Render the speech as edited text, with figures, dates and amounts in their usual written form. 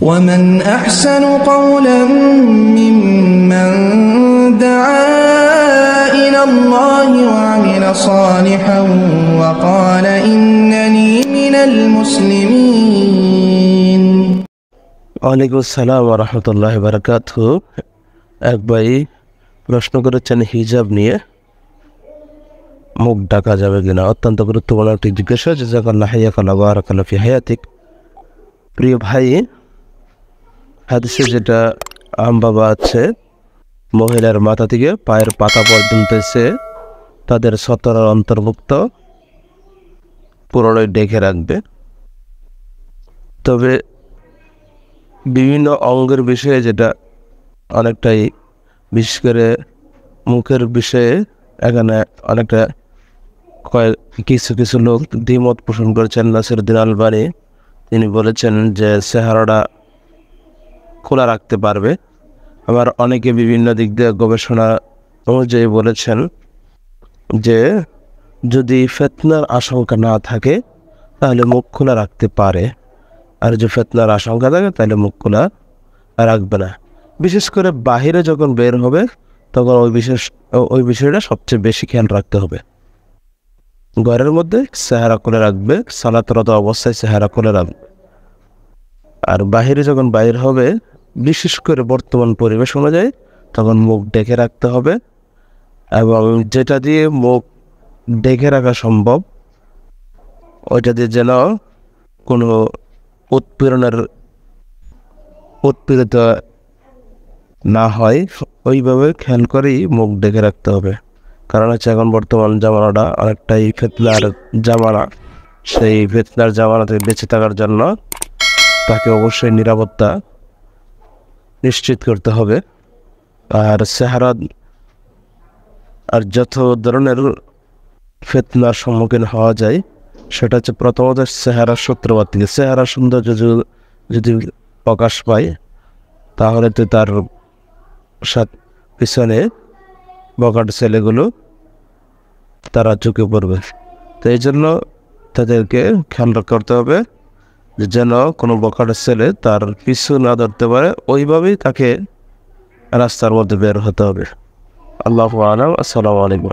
ومن أحسن قولا ممن دعا إلى الله وعمل صالحا وقال إنني من المسلمين. ওয়ালাইকুম আসসালাম ওয়া রাহমাতুল্লাহি ওয়া বারাকাতুহু। এক ভাই প্রশ্ন করেছেন হিজাব নিয়ে মুখ ঢাকা যাবে কিনা। অত্যন্ত গুরুত্বপূর্ণ একটি জিজ্ঞাসা। জাযাকাল্লাহু হাইয়াকাল্লাহু ওয়া বারাকাল্লাহু ফি হায়াতিক। প্রিয় ভাই, হাদিসে যেটা আমবাবা আছে, মহিলার মাথা থেকে পায়ের পাতা পর্যন্ত সে তাদের সতরার অন্তর্ভুক্ত পুরোটাই ঢেকে রাখবে। তবে বিভিন্ন অঙ্গের বিষয়ে যেটা অনেকটাই, বিশেষ করে মুখের বিষয়ে এখানে অনেকটা কিছু লোক দ্বিমত পোষণ করেছেন। নাসিরউদ্দিন আলবানী তিনি বলেছেন যে চেহারাটা খোলা রাখতে পারবে। আবার অনেকে বিভিন্ন দিক দিয়ে গবেষণা অনুযায়ী বলেছেন যে যদি ফিতনার আশঙ্কা না থাকে তাহলে মুখ খোলা রাখতে পারে, আর যে ফিতনার আশঙ্কা থাকে তাহলে মুখ খোলা রাখবে না। বিশেষ করে বাহিরে যখন বের হবে তখন ওই বিষয়টা সবচেয়ে বেশি খেয়াল রাখতে হবে। ঘরের মধ্যে চেহারা খুলে রাখবে, সালাতরত অবস্থায় চেহারা খুলে রাখবে। আর বাহিরে যখন বাইর হবে, বিশেষ করে বর্তমান পরিবেশ অনুযায়ী তখন মুখ ঢেকে রাখতে হবে। এবং যেটা দিয়ে মুখ ঢেকে রাখা সম্ভব ওইটা দিয়ে যেন কোনো উৎপীড়িত না হয়, ওইভাবে খেয়াল করেই মুখ ঢেকে রাখতে হবে। কারণ হচ্ছে এখন বর্তমান জামানাটা অনেকটাই ফিতনার জামানা। সেই ফিতনার জামানা থেকে বেঁচে থাকার জন্য তাকে অবশ্যই নিরাপত্তা নিশ্চিত করতে হবে। আর চেহারা আর যত ধরনের ফিতনার সম্মুখীন হওয়া যায় সেটা হচ্ছে প্রথমত চেহারার সূত্রপাত থেকে। চেহারা সৌন্দর্য যদি প্রকাশ পায় তাহলে তো তার পিছনে বকাট ছেলেগুলো তারা ঝুঁকে পড়বে। তো এই জন্য তাদেরকে খেয়াল করতে হবে যে যেন কোনো বকাটের ছেলে তার পিছু না ধরতে পারে, ওইভাবেই তাকে রাস্তার মধ্যে বের হতে হবে। আল্লাহু আ'লাম। আসসালামু আলাইকুম।